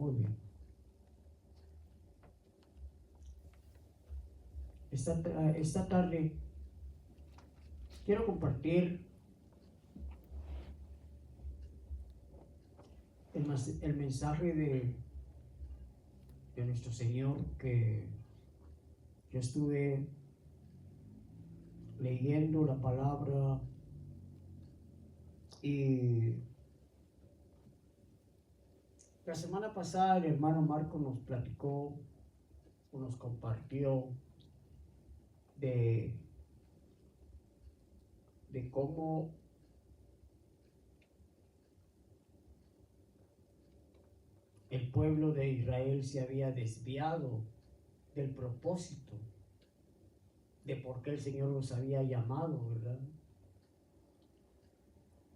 Muy bien. Esta tarde quiero compartir el mensaje de nuestro Señor que yo estuve leyendo la palabra y la semana pasada el hermano Marco nos platicó o nos compartió de cómo el pueblo de Israel se había desviado del propósito de por qué el Señor los había llamado, ¿verdad?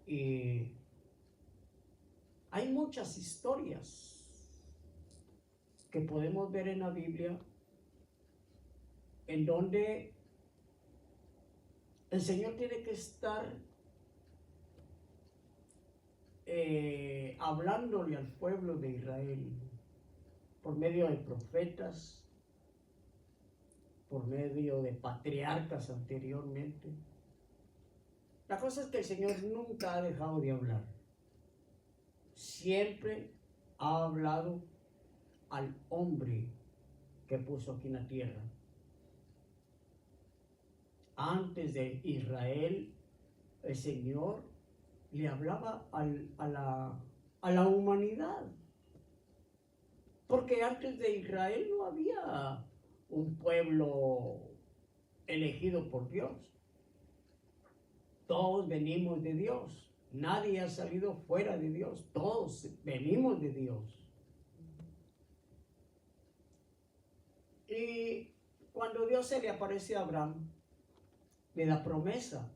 Y hay muchas historias que podemos ver en la Biblia en donde el Señor tiene que estar hablándole al pueblo de Israel por medio de profetas, por medio de patriarcas anteriormente. La cosa es que el Señor nunca ha dejado de hablar. Siempre ha hablado al hombre que puso aquí en la tierra. Antes de Israel, el Señor le hablaba a la humanidad. Porque antes de Israel no había un pueblo elegido por Dios. Todos venimos de Dios. Nadie ha salido fuera de Dios. Todos venimos de Dios. Y cuando Dios se le aparece a Abraham, le da promesa.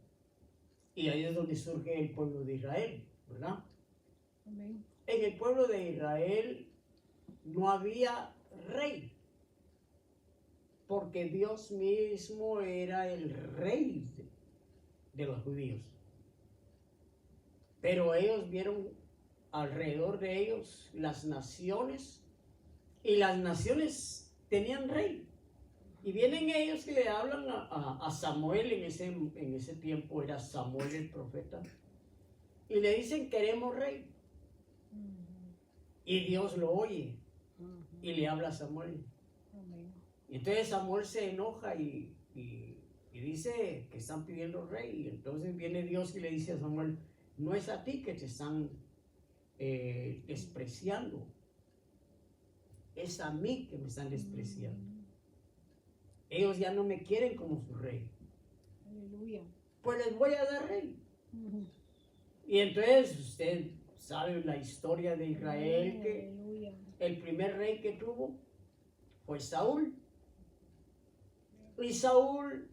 Y ahí es donde surge el pueblo de Israel, ¿verdad? Amén. En el pueblo de Israel no había rey, porque Dios mismo era el rey de los judíos. Pero ellos vieron alrededor de ellos las naciones, y las naciones tenían rey. Y vienen ellos y le hablan a Samuel, en ese tiempo era Samuel el profeta, y le dicen: queremos rey. Y Dios lo oye y le habla a Samuel. Y entonces Samuel se enoja y dice que están pidiendo rey. Y entonces viene Dios y le dice a Samuel: no es a ti que te están despreciando, es a mí que me están despreciando. Ellos ya no me quieren como su rey. Aleluya. Pues les voy a dar rey. Y entonces usted sabe la historia de Israel, que el primer rey que tuvo fue Saúl. Y Saúl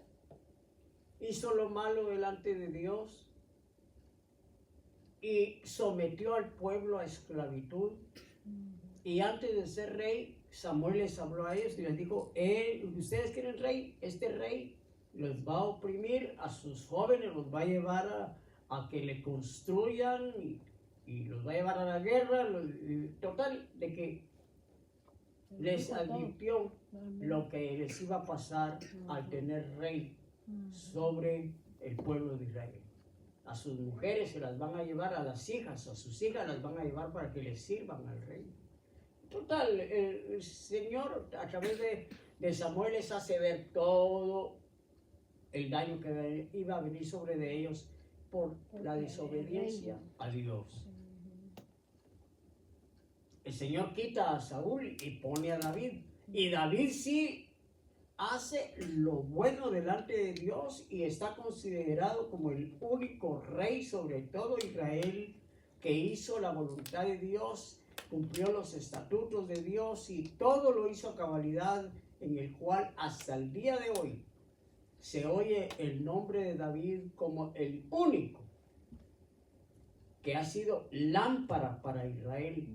hizo lo malo delante de Dios y sometió al pueblo a esclavitud. Y antes de ser rey, Samuel les habló a ellos y les dijo: ustedes quieren rey, este rey los va a oprimir, a sus jóvenes los va a llevar a que le construyan y los va a llevar a la guerra. Total, de que les advirtió lo que les iba a pasar al tener rey sobre el pueblo de Israel. A sus mujeres se las van a llevar, a las hijas, a sus hijas las van a llevar para que les sirvan al rey. Total, el Señor a través de Samuel les hace ver todo el daño que iba a venir sobre de ellos por la desobediencia a Dios. El Señor quita a Saúl y pone a David. Y David sí hace lo bueno delante de Dios y está considerado como el único rey sobre todo Israel, que hizo la voluntad de Dios, cumplió los estatutos de Dios y todo lo hizo a cabalidad, en el cual hasta el día de hoy se oye el nombre de David como el único que ha sido lámpara para Israel.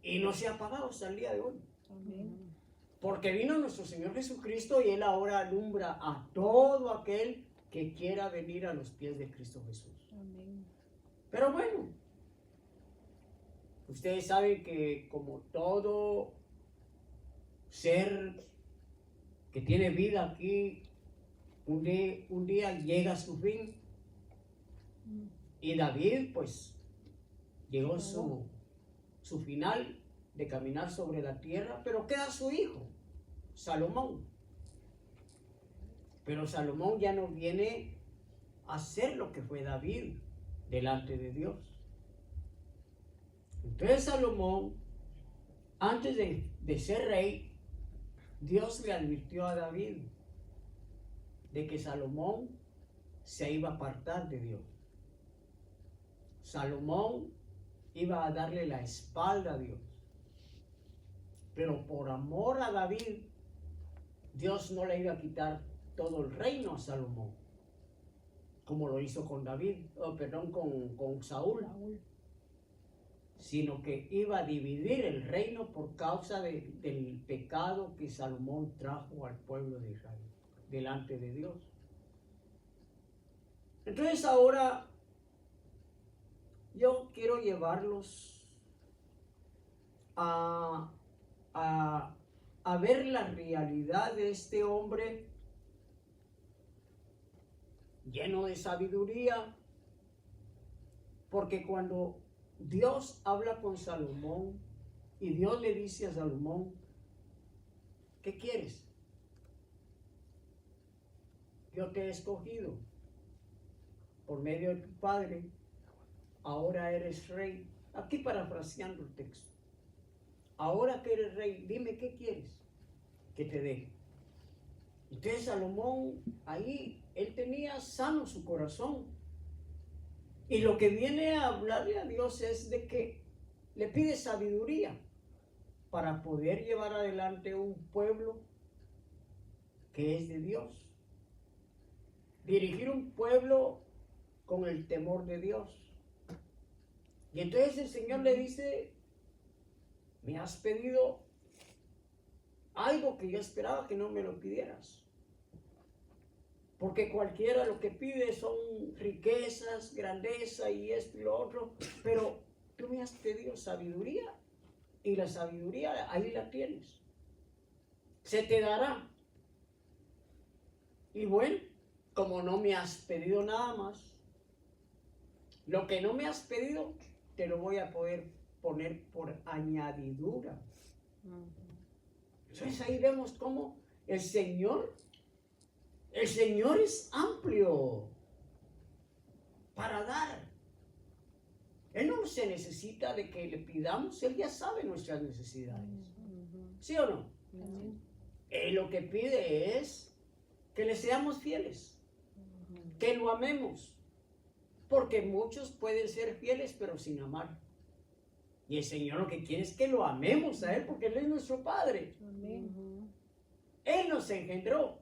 Y no se ha apagado hasta el día de hoy. Amén. Porque vino nuestro Señor Jesucristo y Él ahora alumbra a todo aquel que quiera venir a los pies de Cristo Jesús. Amén. Pero bueno, Ustedes saben que como todo ser que tiene vida aquí, un día llega a su fin. Y David, pues, llegó su final de caminar sobre la tierra, pero queda su hijo, Salomón. Pero Salomón ya no viene a hacer lo que fue David delante de Dios. Entonces Salomón, antes de ser rey, Dios le advirtió a David de que Salomón se iba a apartar de Dios. Salomón iba a darle la espalda a Dios. Pero por amor a David, Dios no le iba a quitar todo el reino a Salomón, como lo hizo con con Saúl, sino que iba a dividir el reino por causa del pecado que Salomón trajo al pueblo de Israel delante de Dios. Entonces ahora yo quiero llevarlos a ver la realidad de este hombre lleno de sabiduría, porque cuando Dios habla con Salomón y Dios le dice a Salomón, ¿qué quieres? Yo te he escogido por medio de tu padre, ahora eres rey. Aquí parafraseando el texto. Ahora que eres rey, dime qué quieres que te dé. Entonces Salomón, ahí, él tenía sano su corazón. Y lo que viene a hablarle a Dios es de que le pide sabiduría para poder llevar adelante un pueblo que es de Dios. Dirigir un pueblo con el temor de Dios. Y entonces el Señor le dice, me has pedido algo que yo esperaba que no me lo pidieras. Porque cualquiera lo que pide son riquezas, grandeza y esto y lo otro. Pero tú me has pedido sabiduría. Y la sabiduría ahí la tienes. Se te dará. Y bueno, como no me has pedido nada más, lo que no me has pedido te lo voy a poder poner por añadidura. Entonces ahí vemos cómo el Señor es amplio para dar. Él no se necesita de que le pidamos, Él ya sabe nuestras necesidades. ¿Sí o no? Él lo que pide es que le seamos fieles, que lo amemos, porque muchos pueden ser fieles pero sin amar. Y el Señor lo que quiere es que lo amemos a Él, porque Él es nuestro Padre. Él nos engendró.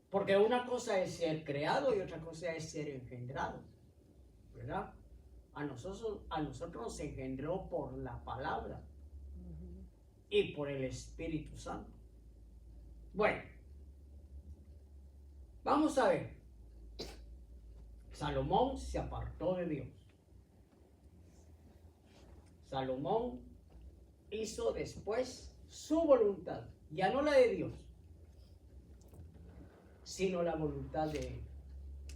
Porque una cosa es ser creado y otra cosa es ser engendrado, ¿verdad? A nosotros nos engendró por la palabra y por el Espíritu Santo. Bueno, vamos a ver. Salomón se apartó de Dios. Salomón hizo después su voluntad, ya no la de Dios, sino la voluntad de Él.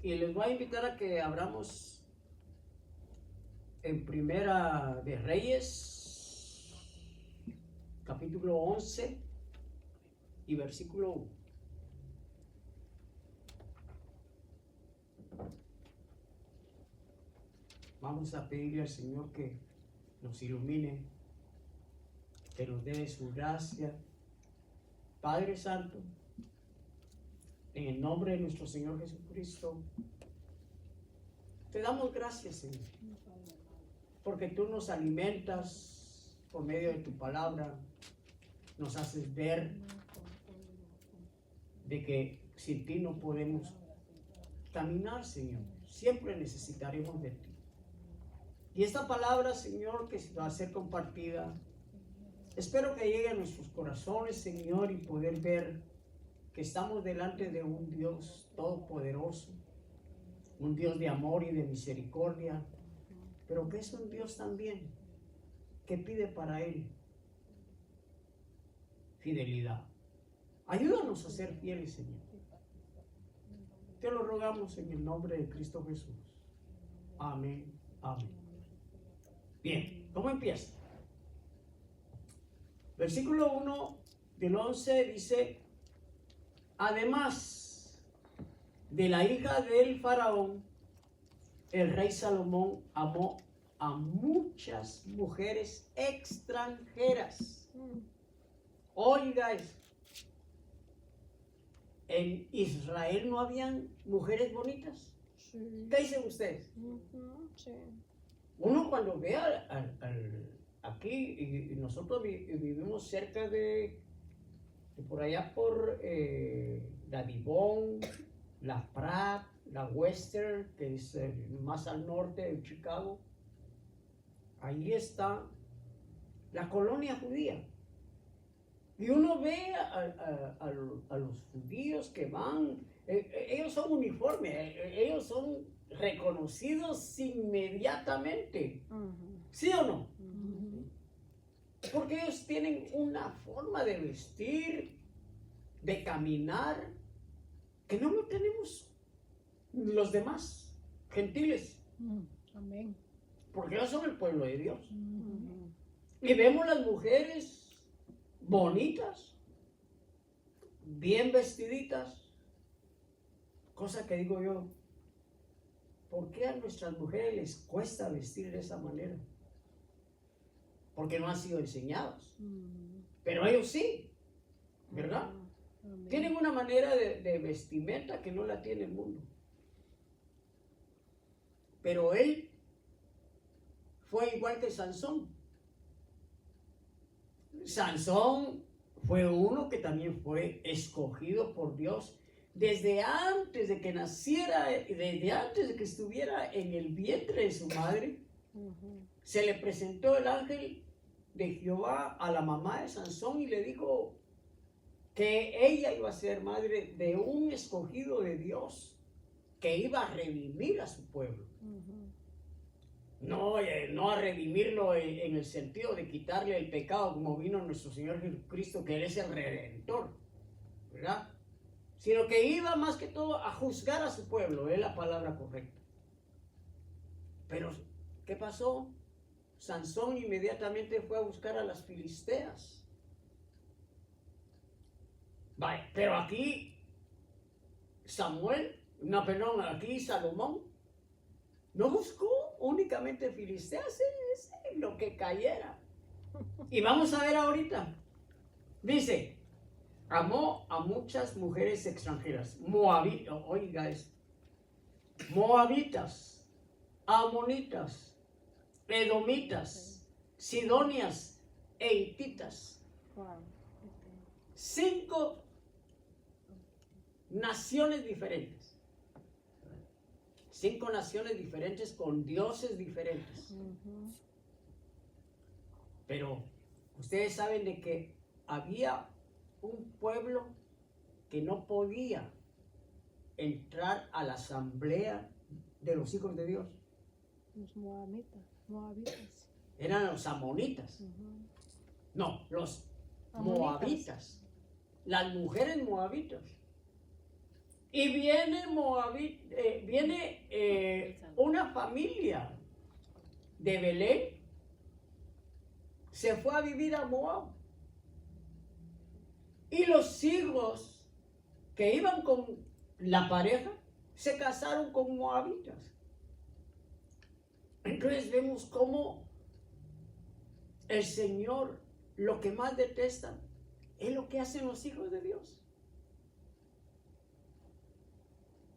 Y les voy a invitar a que abramos en Primera de Reyes, capítulo 11 y versículo 1. Vamos a pedirle al Señor que nos ilumine, que nos dé su gracia. Padre Santo, en el nombre de nuestro Señor Jesucristo, te damos gracias, Señor, porque tú nos alimentas por medio de tu palabra, nos haces ver de que sin ti no podemos caminar, Señor, siempre necesitaremos de ti. Y esta palabra, Señor, que va a ser compartida, espero que llegue a nuestros corazones, Señor, y poder ver que estamos delante de un Dios todopoderoso, un Dios de amor y de misericordia, pero que es un Dios también que pide para Él fidelidad. Ayúdanos a ser fieles, Señor. Te lo rogamos en el nombre de Cristo Jesús. Amén. Amén. Bien, ¿cómo empieza? Versículo 1 del 11 dice: además de la hija del faraón, el rey Salomón amó a muchas mujeres extranjeras. Oiga eso. ¿En Israel no habían mujeres bonitas? Sí. ¿Qué dicen ustedes? Sí. Uno cuando ve aquí, y nosotros vivimos cerca de por allá por la Divon, la Pratt, la Western, que es más al norte de Chicago. Ahí está la colonia judía. Y uno ve a los judíos que van, ellos son uniformes, ellos son reconocidos inmediatamente. ¿Sí o no? Porque ellos tienen una forma de vestir, de caminar, que no lo tenemos los demás gentiles. Amén. Porque ellos son el pueblo de Dios. Y vemos las mujeres bonitas, bien vestiditas, cosa que digo yo, ¿por qué a nuestras mujeres les cuesta vestir de esa manera? Porque no han sido enseñados, pero ellos sí, ¿verdad? Tienen una manera de vestimenta que no la tiene el mundo. Pero él fue igual que Sansón. Sansón fue uno que también fue escogido por Dios desde antes de que naciera, desde antes de que estuviera en el vientre de su madre. Se le presentó el ángel de Jehová a la mamá de Sansón y le dijo que ella iba a ser madre de un escogido de Dios que iba a redimir a su pueblo. No a redimirlo en el sentido de quitarle el pecado como vino nuestro Señor Jesucristo, que Él es el Redentor, ¿verdad? Sino que iba más que todo a juzgar a su pueblo, es la palabra correcta. Pero, ¿qué pasó? Sansón inmediatamente fue a buscar a las filisteas. Vale, pero aquí aquí Salomón no buscó únicamente filisteas, lo que cayera. Y vamos a ver ahorita. Dice, amó a muchas mujeres extranjeras, oiga esto, moabitas, amonitas, edomitas, sidonias e hititas. 5 naciones diferentes. 5 naciones diferentes con dioses diferentes. Pero ustedes saben de que había un pueblo que no podía entrar a la asamblea de los hijos de Dios. Los moabitas. Eran los amonitas. No, los moabitas. Las mujeres moabitas. Y viene una familia de Belén, se fue a vivir a Moab. Y los hijos que iban con la pareja se casaron con moabitas. Entonces vemos cómo el Señor lo que más detesta es lo que hacen los hijos de Dios.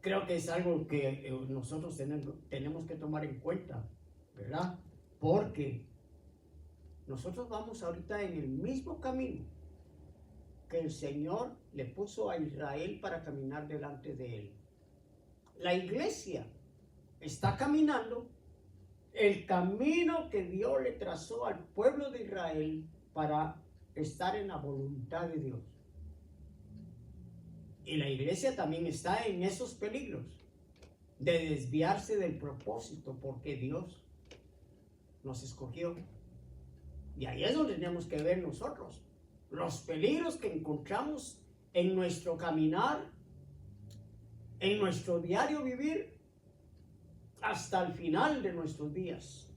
Creo que es algo que nosotros tenemos que tomar en cuenta, ¿verdad? Porque nosotros vamos ahorita en el mismo camino que el Señor le puso a Israel para caminar delante de él. La iglesia está caminando el camino que Dios le trazó al pueblo de Israel para estar en la voluntad de Dios. Y la iglesia también está en esos peligros de desviarse del propósito, porque Dios nos escogió. Y ahí es donde tenemos que ver nosotros los peligros que encontramos en nuestro caminar, en nuestro diario vivir, hasta el final de nuestros días.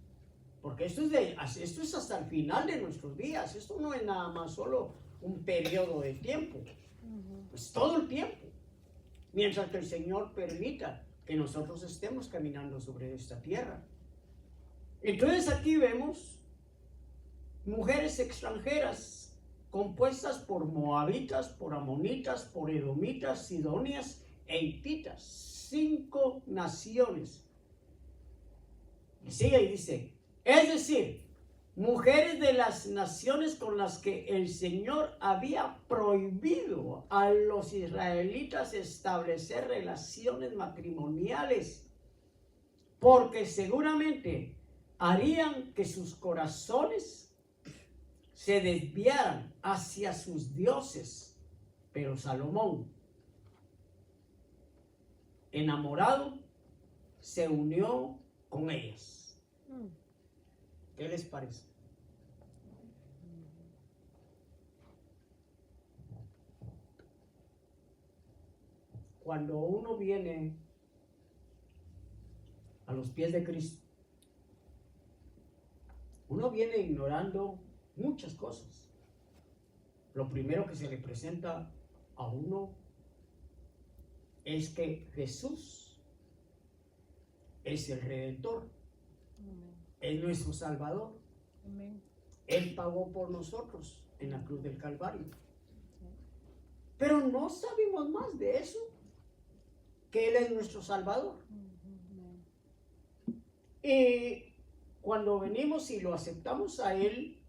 Porque esto es hasta el final de nuestros días. Esto no es nada más solo un periodo de tiempo. Es todo el tiempo. Mientras que el Señor permita que nosotros estemos caminando sobre esta tierra. Entonces aquí vemos mujeres extranjeras compuestas por moabitas, por amonitas, por edomitas, sidonias e hititas. 5 naciones. Y sigue y dice, es decir, mujeres de las naciones con las que el Señor había prohibido a los israelitas establecer relaciones matrimoniales, porque seguramente harían que sus corazones se desviaran hacia sus dioses. Pero Salomón, enamorado, se unió con ellas. ¿Qué les parece? Cuando uno viene a los pies de Cristo, uno viene ignorando muchas cosas. Lo primero que se le presenta a uno es que Jesús es el Redentor, es nuestro Salvador. Amén. Él pagó por nosotros en la cruz del Calvario. Pero no sabemos más de eso, que Él es nuestro Salvador. Y cuando venimos y lo aceptamos a Él,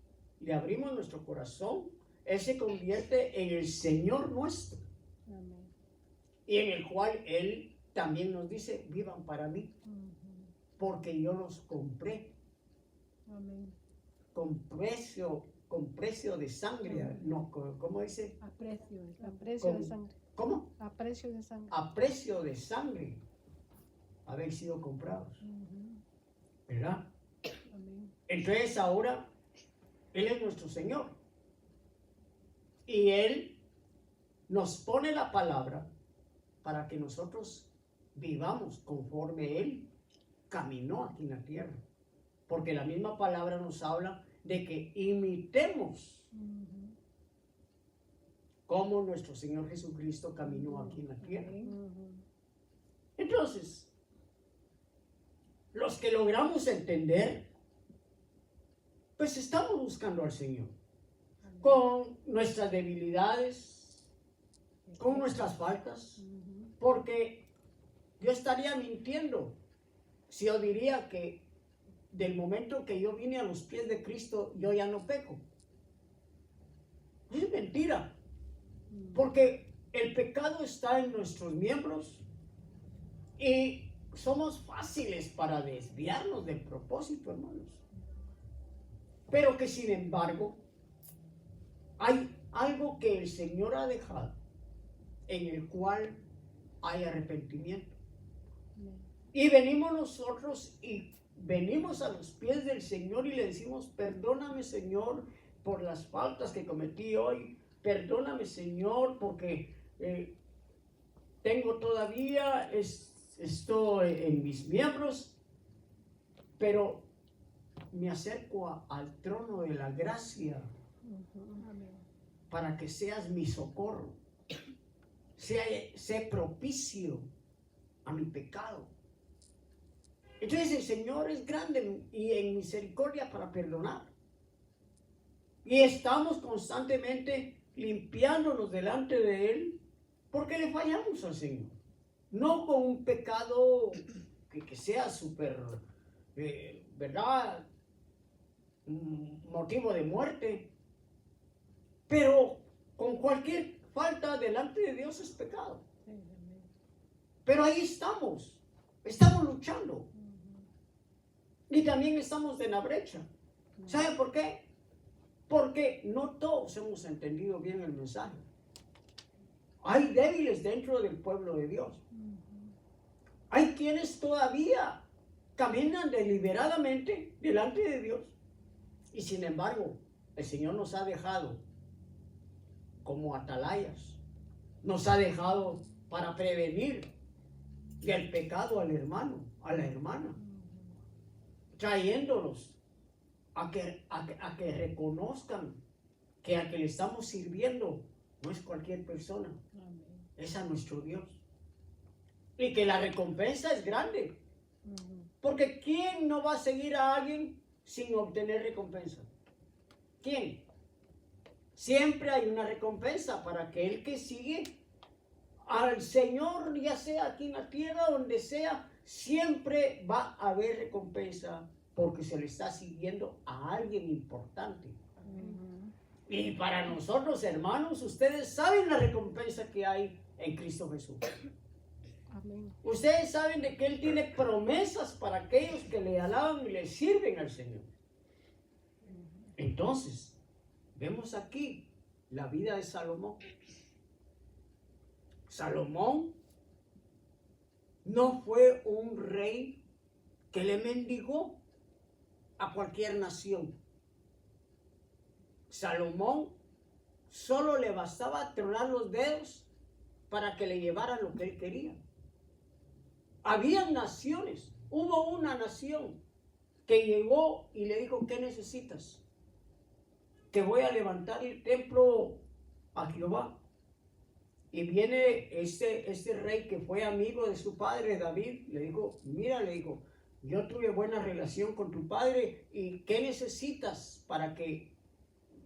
le abrimos nuestro corazón, Él se convierte en el Señor nuestro. Amén. Y en el cual Él también nos dice, vivan para mí, porque yo los compré. Amén. Con precio de sangre. No, ¿cómo dice? A precio de sangre. ¿Cómo? A precio de sangre. A precio de sangre habéis sido comprados. ¿Verdad? Amén. Entonces ahora Él es nuestro Señor. Y Él nos pone la palabra para que nosotros vivamos conforme Él caminó aquí en la tierra. Porque la misma palabra nos habla de que imitemos cómo nuestro Señor Jesucristo caminó aquí en la tierra. Entonces, los que logramos entender, pues estamos buscando al Señor con nuestras debilidades, con nuestras faltas, porque yo estaría mintiendo si yo diría que del momento que yo vine a los pies de Cristo, yo ya no peco. Es mentira, porque el pecado está en nuestros miembros y somos fáciles para desviarnos del propósito, hermanos. Pero que sin embargo, hay algo que el Señor ha dejado en el cual hay arrepentimiento. Y venimos nosotros y venimos a los pies del Señor y le decimos, perdóname, Señor, por las faltas que cometí hoy. Perdóname, Señor, porque tengo todavía esto en mis miembros, pero me acerco al trono de la gracia para que seas mi socorro, sea propicio a mi pecado. Entonces el Señor es grande y en misericordia para perdonar. Y estamos constantemente limpiándonos delante de Él porque le fallamos al Señor. No con un pecado que sea súper, ¿verdad? Motivo de muerte. Pero con cualquier falta delante de Dios es pecado. Pero ahí estamos luchando. Y también estamos en la brecha. ¿Sabe por qué? Porque no todos hemos entendido bien el mensaje. Hay débiles dentro del pueblo de Dios. Hay quienes todavía caminan deliberadamente delante de Dios. Y sin embargo, el Señor nos ha dejado como atalayas. Nos ha dejado para prevenir del pecado al hermano, a la hermana, trayéndolos a que reconozcan que a que le estamos sirviendo no es cualquier persona, es a nuestro Dios. Y que la recompensa es grande. Porque ¿quién no va a seguir a alguien sin obtener recompensa? ¿Quién? Siempre hay una recompensa para aquel que sigue al Señor, ya sea aquí en la tierra, donde sea, siempre va a haber recompensa porque se le está siguiendo a alguien importante. Y para nosotros, hermanos, ustedes saben la recompensa que hay en Cristo Jesús. Amén. Ustedes saben de que Él tiene promesas para aquellos que le alaban y le sirven al Señor. Entonces, vemos aquí la vida de Salomón. Salomón no fue un rey que le mendigó a cualquier nación. Salomón solo le bastaba tronar los dedos para que le llevaran lo que él quería. Había naciones, hubo una nación que llegó y le dijo, ¿qué necesitas? Que voy a levantar el templo a Jehová. Y viene este rey que fue amigo de su padre David, le dijo, mira, le dijo, yo tuve buena relación con tu padre y ¿qué necesitas para que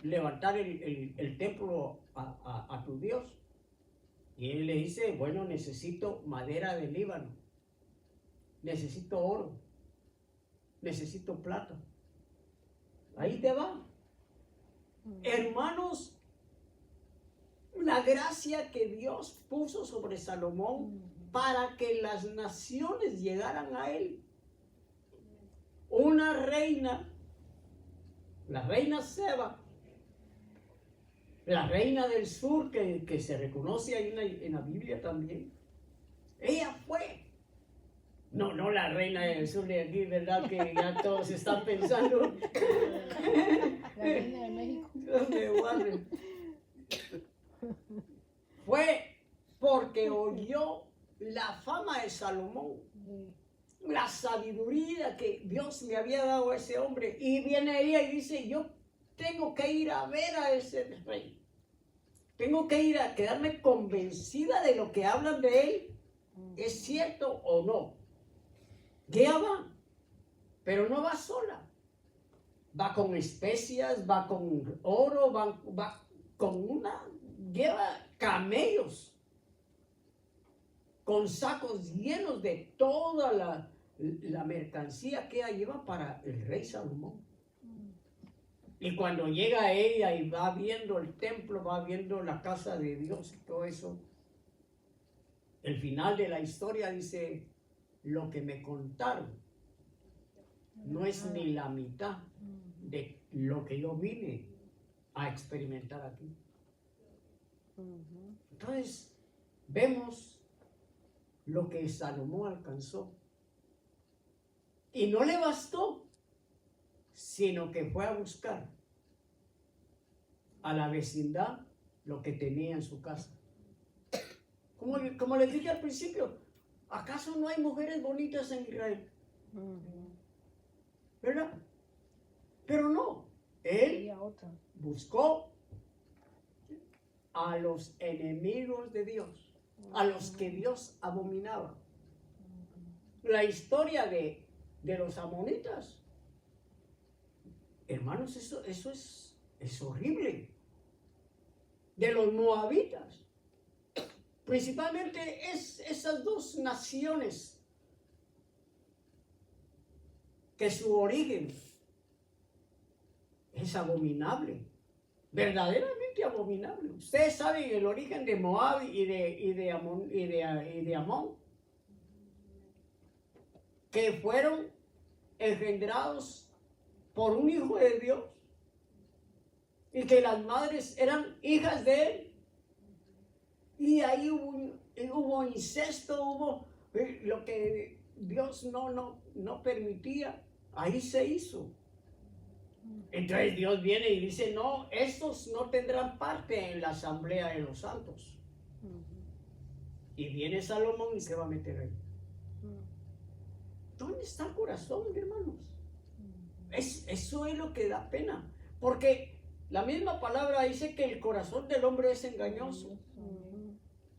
levantar el templo a tu Dios? Y él le dice, bueno, necesito madera del Líbano, necesito oro, necesito plata. Ahí te va. Hermanos, la gracia que Dios puso sobre Salomón para que las naciones llegaran a él. Una reina, la reina Seba, la reina del sur que se reconoce ahí en la Biblia también, ella fue. No la reina del sur de aquí, ¿verdad? Que ya todos están pensando. La reina de México. Dios me guarde. Fue porque oyó la fama de Salomón, la sabiduría que Dios le había dado a ese hombre. Y viene ella y dice, yo tengo que ir a ver a ese rey. Tengo que ir a quedarme convencida de lo que hablan de él. ¿Es cierto o no? Y ella va, pero no va sola. Va con especias, va con oro, va con lleva camellos con sacos llenos de toda la mercancía que ella lleva para el rey Salomón. Y cuando llega ella y va viendo el templo, va viendo la casa de Dios y todo eso, el final de la historia dice, lo que me contaron no es ni la mitad de lo que yo vine a experimentar aquí. Entonces, vemos lo que Salomón alcanzó. Y no le bastó, sino que fue a buscar a la vecindad lo que tenía en su casa. Como les dije al principio, ¿acaso no hay mujeres bonitas en Israel? ¿Verdad? Pero no, él buscó a los enemigos de Dios, a los que Dios abominaba. La historia de los amonitas, hermanos, eso es horrible. De los moabitas, principalmente esas dos naciones que su origen es abominable, verdaderamente abominable. Ustedes saben el origen de Moab y de Amón, que fueron engendrados por un hijo de Dios y que las madres eran hijas de él. Y ahí hubo incesto, hubo lo que Dios no permitía, ahí se hizo. Entonces Dios viene y dice, no, estos no tendrán parte en la asamblea de los santos. Y viene Salomón y se va a meter ahí. ¿Dónde está el corazón, hermanos? Eso es lo que da pena. Porque la misma palabra dice que el corazón del hombre es engañoso.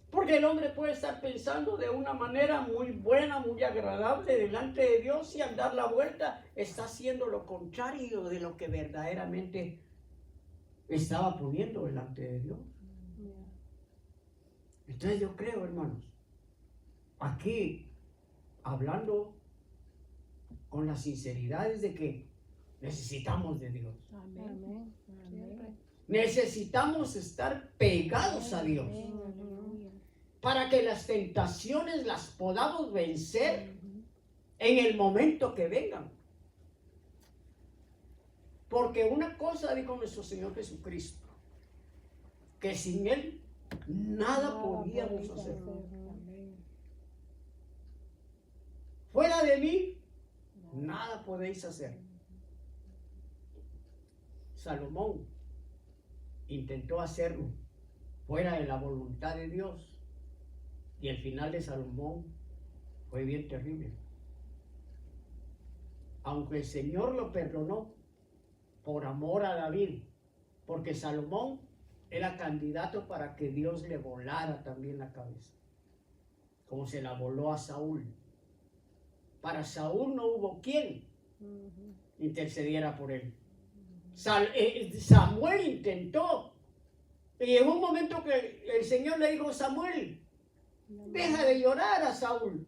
Porque el hombre puede estar pensando de una manera muy buena, muy agradable delante de Dios, y al dar la vuelta está haciendo lo contrario de lo que verdaderamente estaba poniendo delante de Dios. Entonces yo creo, hermanos, aquí hablando con la sinceridad es de que necesitamos de Dios. Amén. Necesitamos estar pegados a Dios para que las tentaciones las podamos vencer en el momento que vengan. Porque una cosa dijo nuestro Señor Jesucristo, que sin Él nada podíamos hacer. Fuera de mí, nada podéis hacer. Salomón intentó hacerlo fuera de la voluntad de Dios. Y el final de Salomón fue bien terrible. Aunque el Señor lo perdonó por amor a David, porque Salomón era candidato para que Dios le volara también la cabeza, como se la voló a Saúl. Para Saúl no hubo quien intercediera por él. Samuel intentó, y llegó un momento que el Señor le dijo: Samuel, deja de llorar a Saúl.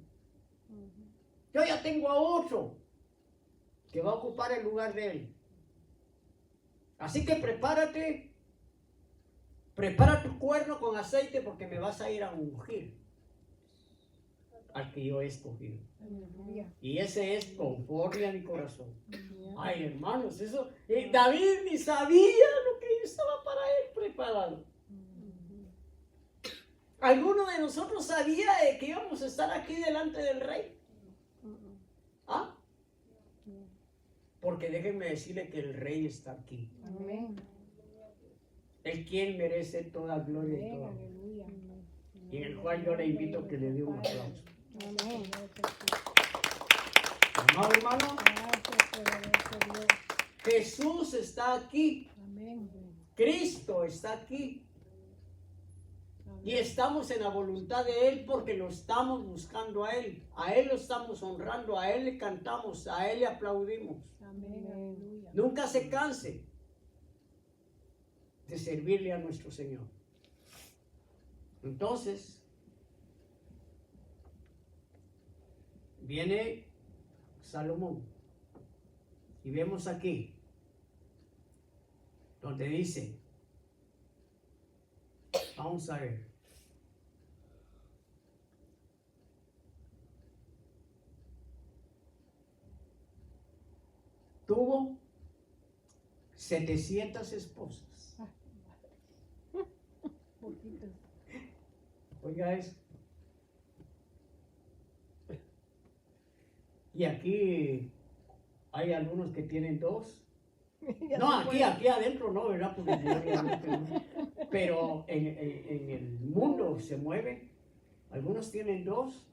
Yo ya tengo a otro que va a ocupar el lugar de él. Así que prepárate, prepara tu cuerno con aceite, porque me vas a ir a ungir al que yo he escogido. Y ese es conforme a mi corazón. Ay, hermanos, eso David ni sabía lo que estaba para él preparado. ¿Alguno de nosotros sabía que íbamos a estar aquí delante del rey? ¿Ah? Porque déjenme decirle que el rey está aquí. Amén. El quien merece toda gloria y toda honra. Y en el cual yo le invito a que le dé un aplauso. Amén. Amado hermano, Jesús está aquí. Amén. Cristo está aquí. Y estamos en la voluntad de Él porque lo estamos buscando a Él. A Él lo estamos honrando, a Él le cantamos, a Él le aplaudimos. Amén. Nunca se canse de servirle a nuestro Señor. Entonces, viene Salomón y vemos aquí donde dice, vamos a ver, tuvo 700 esposas. Oiga eso. Y aquí hay algunos que tienen 2. No, aquí adentro no, ¿verdad? Porque no. Pero en el mundo se mueve. Algunos tienen 2.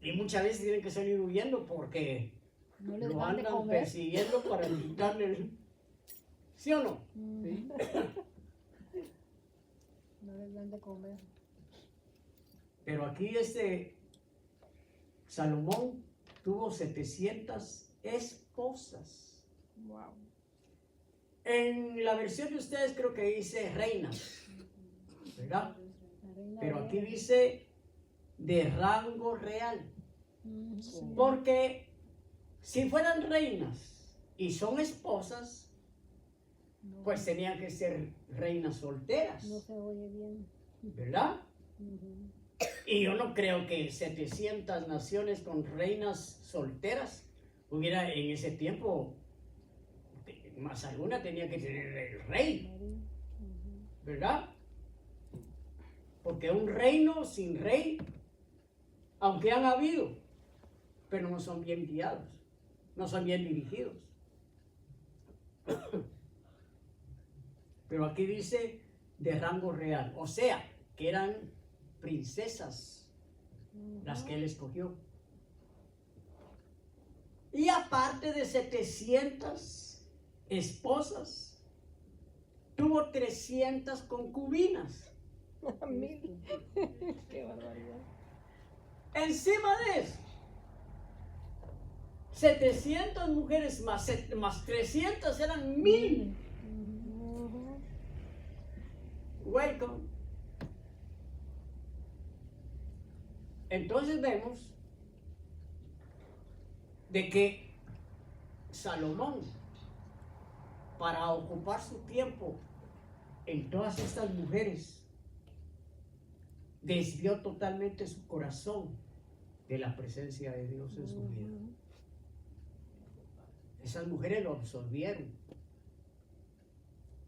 Y muchas veces tienen que salir huyendo porque No les lo dan de andan comer. persiguiendo para quitarle. ¿Sí o no? ¿Sí? No les dan de comer. Pero aquí Salomón tuvo 700 esposas. Wow. En la versión de ustedes creo que dice reinas, ¿verdad? Pero aquí dice de rango real. Porque si fueran reinas y son esposas, pues tenían que ser reinas solteras, No se oye bien. ¿verdad? Y yo no creo que 700 naciones con reinas solteras hubiera en ese tiempo, más alguna tenía que tener el rey, ¿verdad? Porque un reino sin rey, aunque han habido, pero no son bien guiados, no son bien dirigidos. Pero aquí dice de rango real, o sea, que eran princesas las que él escogió. Y aparte de 700 esposas, tuvo 300 concubinas. 1000. Qué barbaridad. Encima de eso, 700 mujeres más 300 eran 1000. Welcome. Entonces vemos de que Salomón, para ocupar su tiempo en todas estas mujeres, desvió totalmente su corazón de la presencia de Dios en su vida. Esas mujeres lo absorbieron.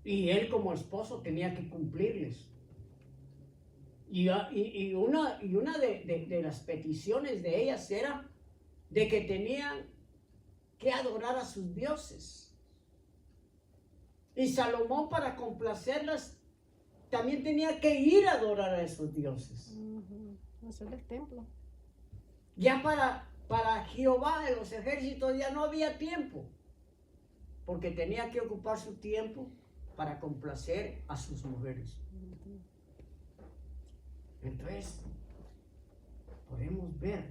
Y él como esposo tenía que cumplirles. Y una de las peticiones de ellas era de que tenían que adorar a sus dioses. Y Salomón, para complacerlas, también tenía que ir a adorar a esos dioses. Hacer el templo. Ya para Jehová de los ejércitos ya no había tiempo, porque tenía que ocupar su tiempo para complacer a sus mujeres. Entonces, podemos ver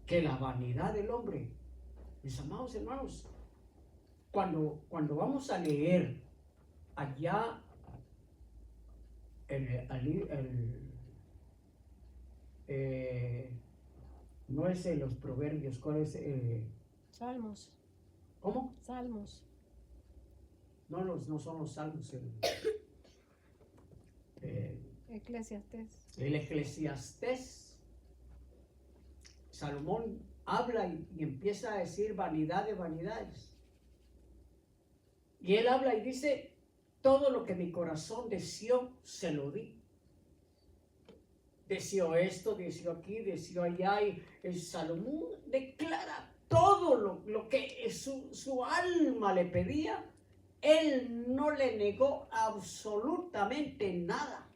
que la vanidad del hombre, mis amados hermanos, cuando vamos a leer allá no es en los proverbios, ¿cuál es? Salmos. ¿Cómo? Salmos. No son los salmos. Eclesiastés. El Eclesiastés. Salomón habla y empieza a decir vanidad de vanidades. Y él habla y dice, todo lo que mi corazón deseó, se lo di. Deseó esto, deseó aquí, deseó allá. Y el Salomón declara todo lo que su alma le pedía. Él no le negó absolutamente nada.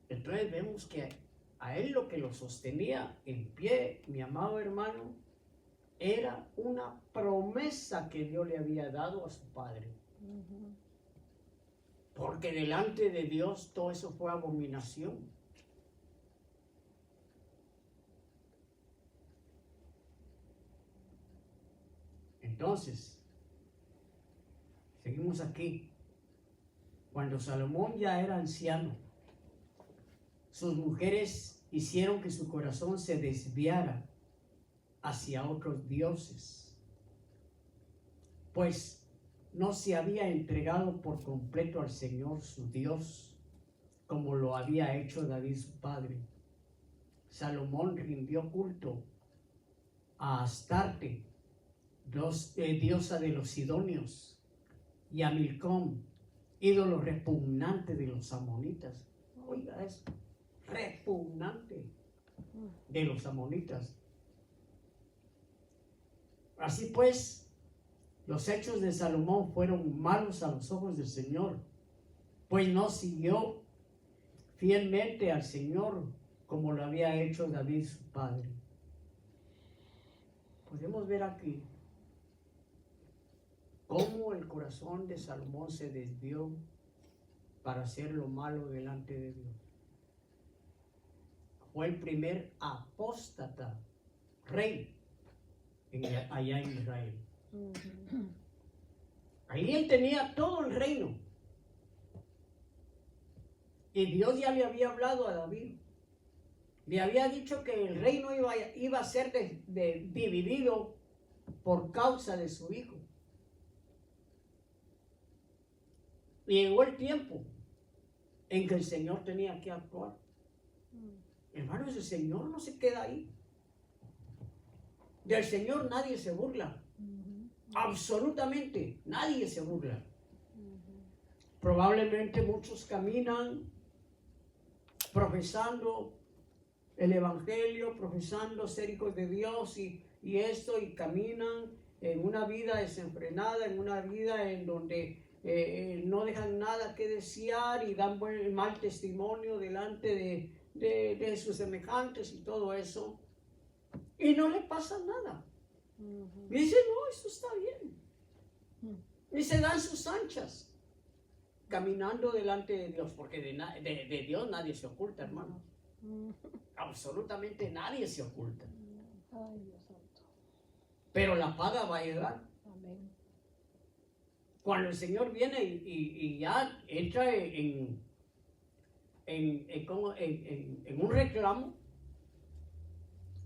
Entonces vemos que a él lo que lo sostenía en pie, mi amado hermano, era una promesa que Dios le había dado a su padre. Porque delante de Dios todo eso fue abominación. Entonces, seguimos aquí. Cuando Salomón ya era anciano, sus mujeres hicieron que su corazón se desviara hacia otros dioses, pues no se había entregado por completo al Señor su Dios, como lo había hecho David su padre. Salomón rindió culto a Astarte, diosa de los sidonios, y a Milcom, ídolo repugnante de los amonitas. Oiga eso, repugnante de los amonitas. Así pues, los hechos de Salomón fueron malos a los ojos del Señor, pues no siguió fielmente al Señor como lo había hecho David su padre. Podemos ver aquí cómo el corazón de Salomón se desvió para hacer lo malo delante de Dios. Fue el primer apóstata rey allá en Israel. Ahí él tenía todo el reino. Y Dios ya le había hablado a David. Le había dicho que el reino iba a ser dividido por causa de su hijo. Y llegó el tiempo en que el Señor tenía que actuar. Hermanos, el Señor no se queda ahí. Del Señor nadie se burla. Absolutamente nadie se burla. Probablemente muchos caminan profesando el evangelio, profesando ser hijos de Dios y esto, y caminan en una vida desenfrenada, en una vida en donde no dejan nada que desear y dan mal testimonio delante de sus semejantes y todo eso, y no le pasa nada. Dice, no, esto está bien. Y se dan sus anchas, caminando delante de Dios, porque de Dios nadie se oculta, hermano. Absolutamente nadie se oculta. Ay, Dios santo. Pero la paga va a llegar. Amén. Cuando el Señor viene y ya entra en un reclamo,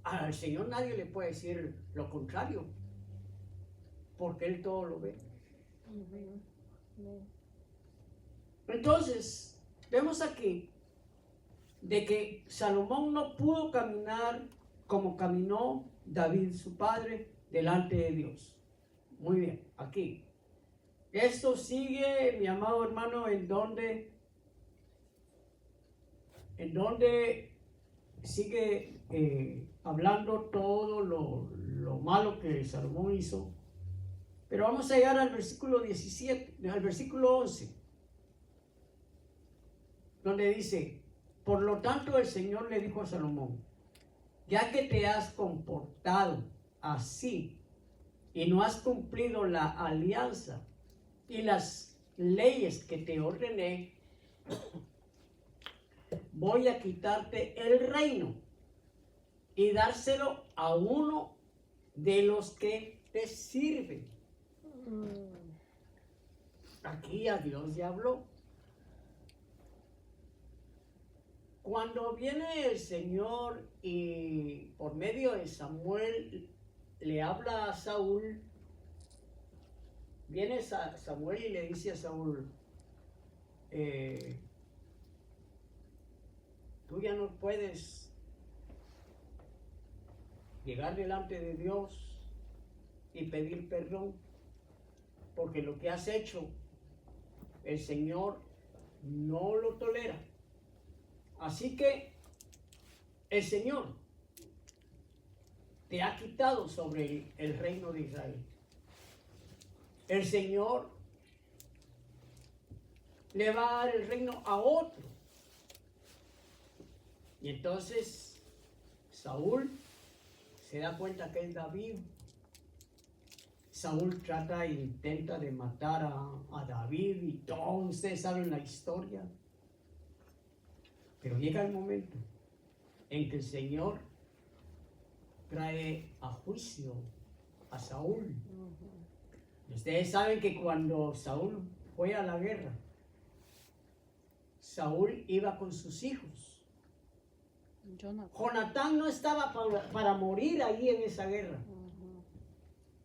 al Señor nadie le puede decir lo contrario, porque Él todo lo ve. Amén. Amén. Entonces, vemos aquí de que Salomón no pudo caminar como caminó David, su padre, delante de Dios. Muy bien, aquí. Esto sigue, mi amado hermano, en donde sigue hablando todo lo malo que Salomón hizo. Pero vamos a llegar al versículo 17, al versículo 11, donde dice, por lo tanto el Señor le dijo a Salomón, ya que te has comportado así y no has cumplido la alianza y las leyes que te ordené, voy a quitarte el reino y dárselo a uno de los que te sirven. Aquí a Dios ya habló. Cuando viene el Señor y por medio de Samuel le habla a Saúl, viene Samuel y le dice a Saúl, tú ya no puedes llegar delante de Dios y pedir perdón, porque lo que has hecho, el Señor no lo tolera. Así que el Señor te ha quitado sobre el reino de Israel. El Señor le va a dar el reino a otro. Y entonces Saúl se da cuenta que es David. Saúl trata e intenta de matar a David y todos ustedes saben la historia. Pero llega el momento en que el Señor trae a juicio a Saúl. Ustedes saben que cuando Saúl fue a la guerra, Saúl iba con sus hijos. Jonatán no estaba para morir ahí en esa guerra,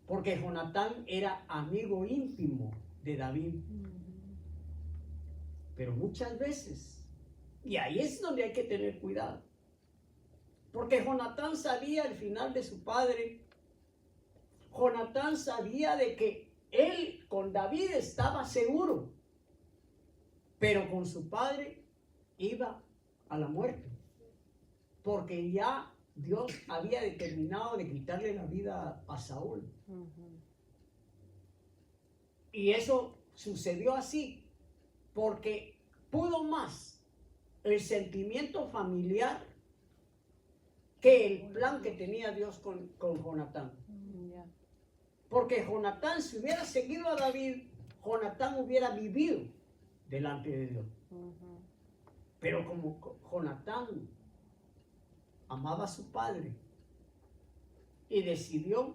porque Jonatán era amigo íntimo de David. Pero muchas veces, y ahí es donde hay que tener cuidado, porque Jonatán sabía el final de su padre. Jonatán sabía de que él con David estaba seguro, pero con su padre iba a la muerte, porque ya Dios había determinado de quitarle la vida a Saúl. Y eso sucedió así, porque pudo más el sentimiento familiar que el plan que tenía Dios con Jonatán. Porque Jonatán, si hubiera seguido a David, Jonatán hubiera vivido delante de Dios. Pero como Jonatán amaba a su padre y decidió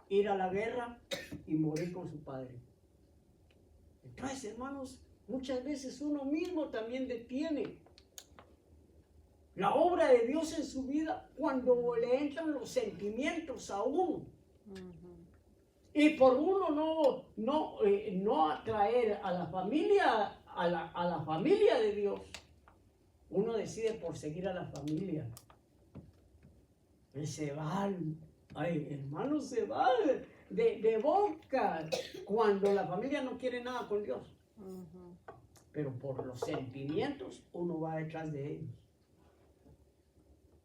ir a la guerra y morir con su padre. Entonces, hermanos, muchas veces uno mismo también detiene la obra de Dios en su vida cuando le entran los sentimientos a uno. Y por uno no atraer a la familia, a la familia de Dios, uno decide por seguir a la familia. Se van, hermanos, se van de boca cuando la familia no quiere nada con Dios. pero por los sentimientos uno va detrás de ellos.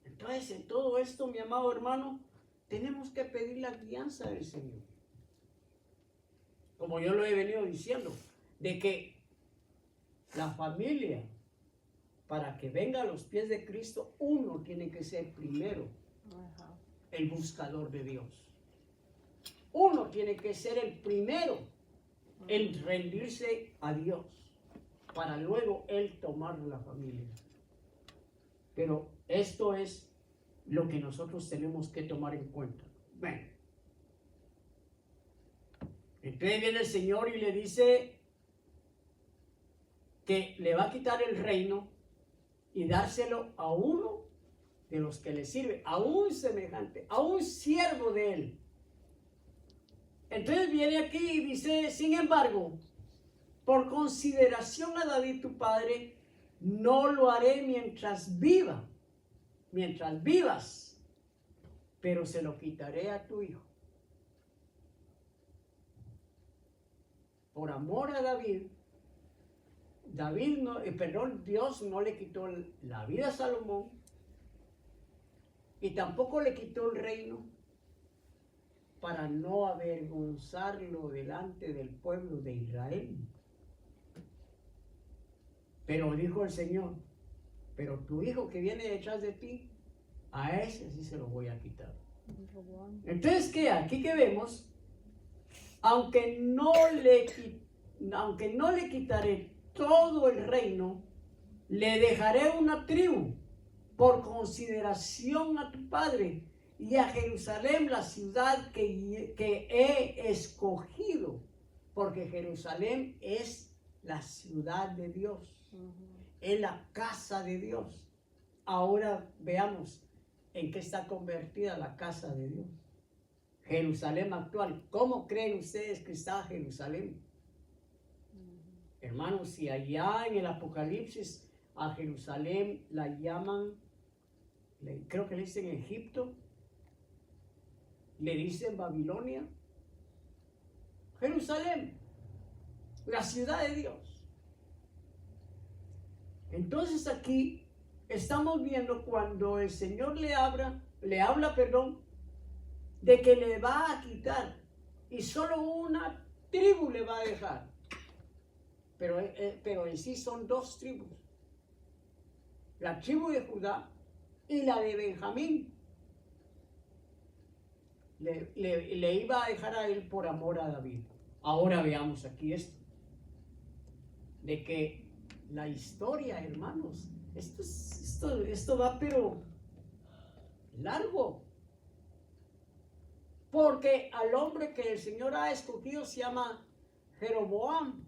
Entonces, en todo esto, mi amado hermano, tenemos que pedir la guianza del Señor. Como yo lo he venido diciendo, de que la familia, para que venga a los pies de Cristo, uno tiene que ser primero el buscador de Dios. Uno tiene que ser el primero en rendirse a Dios, para luego Él tomar la familia. Pero esto es lo que nosotros tenemos que tomar en cuenta. Bueno, entonces viene el Señor y le dice que le va a quitar el reino y dárselo a uno de los que le sirve, a un semejante, a un siervo de él. Entonces viene aquí y dice, sin embargo, por consideración a David tu padre, no lo haré mientras vivas, pero se lo quitaré a tu hijo. Por amor a David, Dios no le quitó la vida a Salomón y tampoco le quitó el reino para no avergonzarlo delante del pueblo de Israel. Pero dijo el Señor, pero tu hijo que viene detrás de ti, a ese sí se lo voy a quitar. Entonces, ¿qué? Aquí que vemos, aunque no le quitaré todo el reino, le dejaré una tribu por consideración a tu padre y a Jerusalén, la ciudad que he escogido, porque Jerusalén es la ciudad de Dios, es la casa de Dios. Ahora veamos en qué está convertida la casa de Dios. Jerusalén actual. ¿Cómo creen ustedes que está Jerusalén? Hermanos, si allá en el Apocalipsis a Jerusalén la llaman, creo que le dicen Egipto, le dicen Babilonia, Jerusalén, la ciudad de Dios. Entonces aquí estamos viendo cuando el Señor le habla, de que le va a quitar y solo una tribu le va a dejar. Pero en sí son dos tribus, la tribu de Judá y la de Benjamín. Le iba a dejar a él por amor a David. Ahora veamos aquí esto, de que la historia, hermanos, esto va pero largo, porque al hombre que el Señor ha escogido se llama Jeroboam,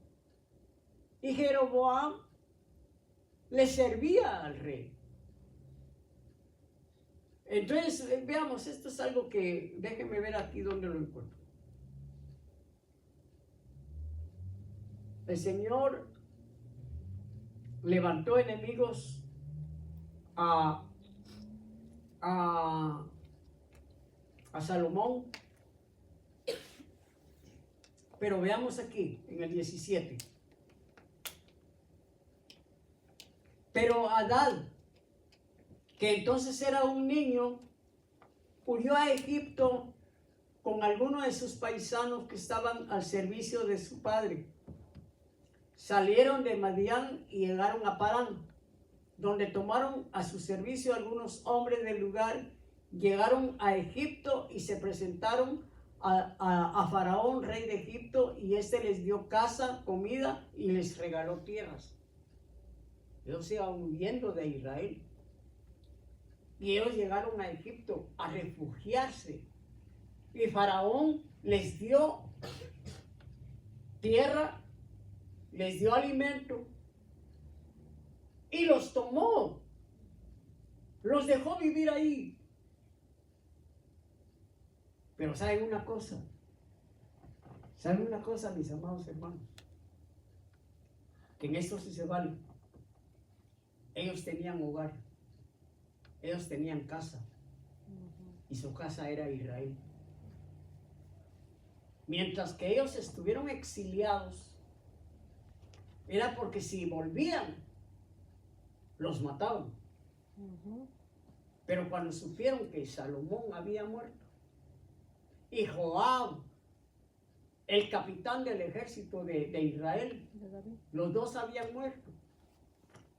y Jeroboam le servía al rey. Entonces, veamos, esto es algo que, déjenme ver aquí donde lo encuentro. El Señor levantó enemigos a Salomón, pero veamos aquí en el 17. Pero Hadad, que entonces era un niño, huyó a Egipto con algunos de sus paisanos que estaban al servicio de su padre. Salieron de Madián y llegaron a Parán, donde tomaron a su servicio algunos hombres del lugar. Llegaron a Egipto y se presentaron a Faraón, rey de Egipto, y éste les dio casa, comida y les regaló tierras. Ellos se iban huyendo de Israel. Y ellos llegaron a Egipto a refugiarse. Y Faraón les dio tierra, les dio alimento y los tomó. Los dejó vivir ahí. Pero ¿saben una cosa? ¿Saben una cosa, mis amados hermanos? Que en esto sí se vale. Ellos tenían hogar. Ellos tenían casa. Y su casa era Israel. Mientras que ellos estuvieron exiliados, era porque si volvían, los mataban. Pero cuando supieron que Salomón había muerto, y Joab, el capitán del ejército de Israel, los dos habían muerto,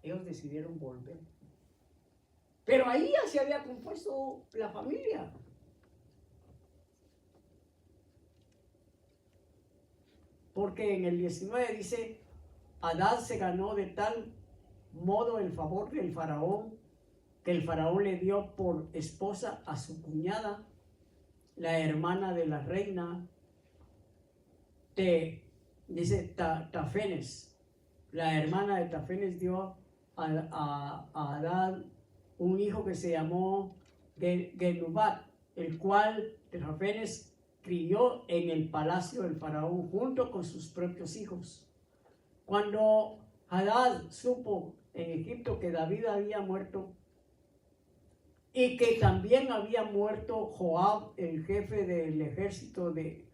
ellos decidieron volver. Pero ahí ya se había compuesto la familia. Porque en el 19 dice, Hadad se ganó de tal modo el favor del faraón, que el faraón le dio por esposa a su cuñada, la hermana de la reina Tafenes. La hermana de Tafenes dio a Hadad un hijo que se llamó Genubat, el cual Tafenes crió en el palacio del faraón junto con sus propios hijos. Cuando Hadad supo en Egipto que David había muerto y que también había muerto Joab, el jefe del ejército de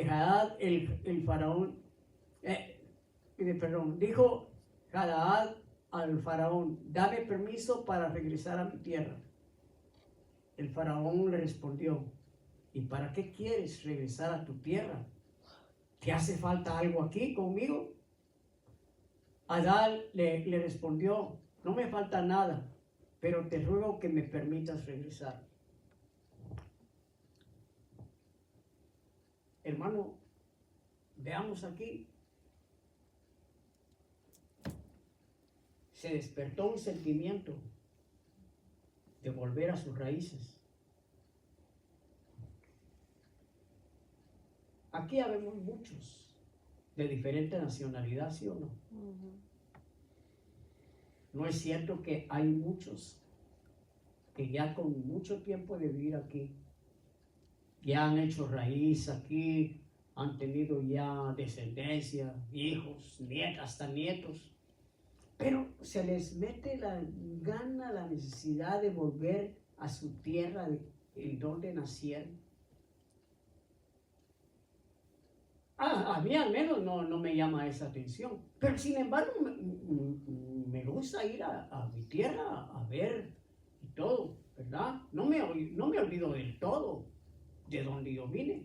Hadad, el faraón, dijo Hadad al faraón, dame permiso para regresar a mi tierra. El faraón le respondió, ¿y para qué quieres regresar a tu tierra? ¿Te hace falta algo aquí conmigo? Hadad le respondió, no me falta nada, pero te ruego que me permitas regresar. Hermano, veamos aquí. Se despertó un sentimiento de volver a sus raíces. Aquí habemos muchos de diferente nacionalidad, ¿sí o no? No es cierto que hay muchos que ya con mucho tiempo de vivir aquí, ya han hecho raíz aquí, han tenido ya descendencia, hijos, nietas, hasta nietos, pero se les mete la gana, la necesidad de volver a su tierra, en donde nacieron. A mí al menos no me llama esa atención, pero sin embargo me gusta ir a mi tierra a ver y todo, ¿verdad? No me olvido del todo de donde yo vine.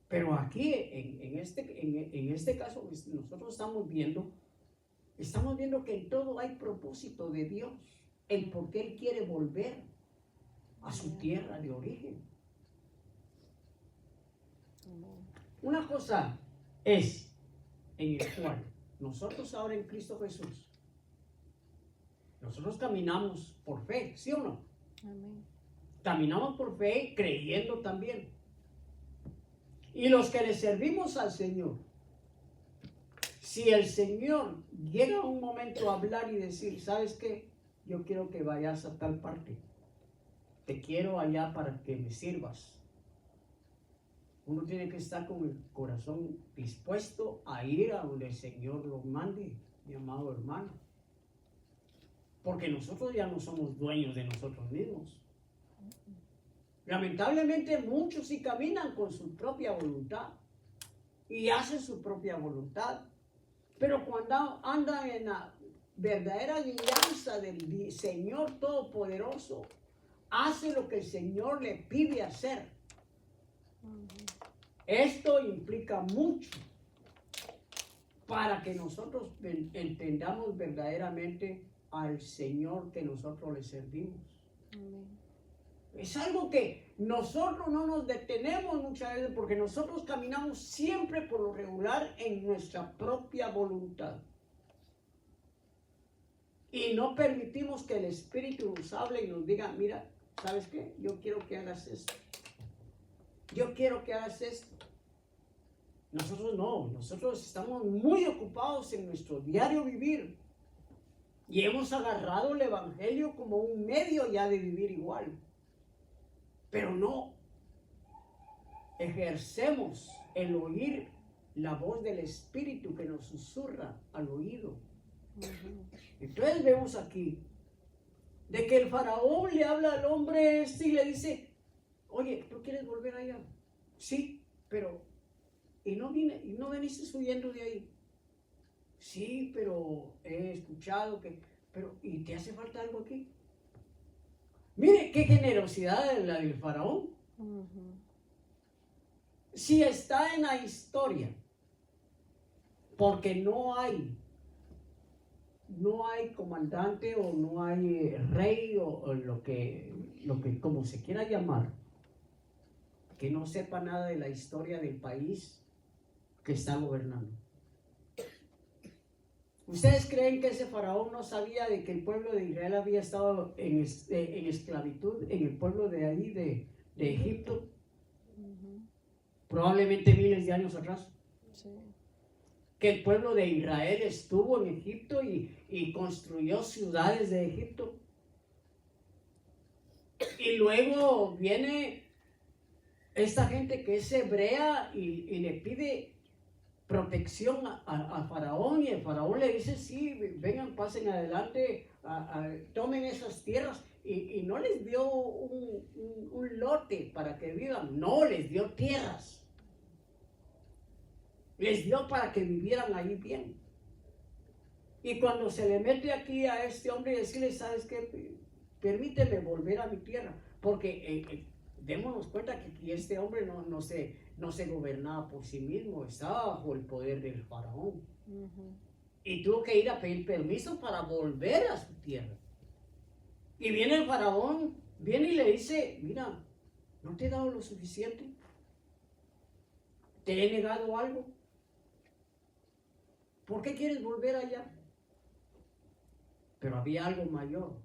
Pero aquí, en este caso, nosotros estamos viendo que en todo hay propósito de Dios, el por qué Él quiere volver a su tierra de origen. Una cosa es en el cual nosotros ahora en Cristo Jesús, nosotros caminamos por fe, ¿sí o no? Amén. Caminamos por fe creyendo también. Y los que le servimos al Señor, si el Señor llega un momento a hablar y decir, ¿sabes qué? Yo quiero que vayas a tal parte. Te quiero allá para que me sirvas. Uno tiene que estar con el corazón dispuesto a ir a donde el Señor lo mande, mi amado hermano. Porque nosotros ya no somos dueños de nosotros mismos. Lamentablemente muchos sí caminan con su propia voluntad y hacen su propia voluntad. Pero cuando andan en la verdadera alianza del Señor Todopoderoso, hace lo que el Señor le pide hacer. Esto implica mucho para que nosotros entendamos verdaderamente al Señor que nosotros le servimos. Es algo que nosotros no nos detenemos muchas veces porque nosotros caminamos siempre por lo regular en nuestra propia voluntad. Y no permitimos que el Espíritu nos hable y nos diga, mira, ¿sabes qué? Yo quiero que hagas esto. Yo quiero que hagas esto. Nosotros no, nosotros estamos muy ocupados en nuestro diario vivir. Y hemos agarrado el Evangelio como un medio ya de vivir igual. Pero no ejercemos el oír la voz del Espíritu que nos susurra al oído. Entonces vemos aquí de que el faraón le habla al hombre y le dice, oye, ¿tú quieres volver allá? Sí, pero ¿y no viniste huyendo de ahí? Sí, pero he escuchado que, pero, ¿y te hace falta algo aquí? Mire qué generosidad la del faraón. Si está en la historia, porque no hay comandante o no hay rey o lo que como se quiera llamar, que no sepa nada de la historia del país que está gobernando. ¿Ustedes creen que ese faraón no sabía de que el pueblo de Israel había estado en esclavitud en el pueblo de ahí de Egipto? Probablemente miles de años atrás. Sí. Que el pueblo de Israel estuvo en Egipto y construyó ciudades de Egipto. Y luego viene esta gente que es hebrea y le pide protección a Faraón, y el Faraón le dice, sí, vengan, pasen adelante, tomen esas tierras, y no les dio un lote para que vivan, no, les dio tierras, les dio para que vivieran ahí bien. Y cuando se le mete aquí a este hombre y decirle, ¿sabes qué? Permíteme volver a mi tierra, porque démonos cuenta que aquí este hombre no se gobernaba por sí mismo, estaba bajo el poder del faraón. Y tuvo que ir a pedir permiso para volver a su tierra. Y viene el faraón, viene y le dice, mira, ¿no te he dado lo suficiente? ¿Te he negado algo? ¿Por qué quieres volver allá? Pero había algo mayor,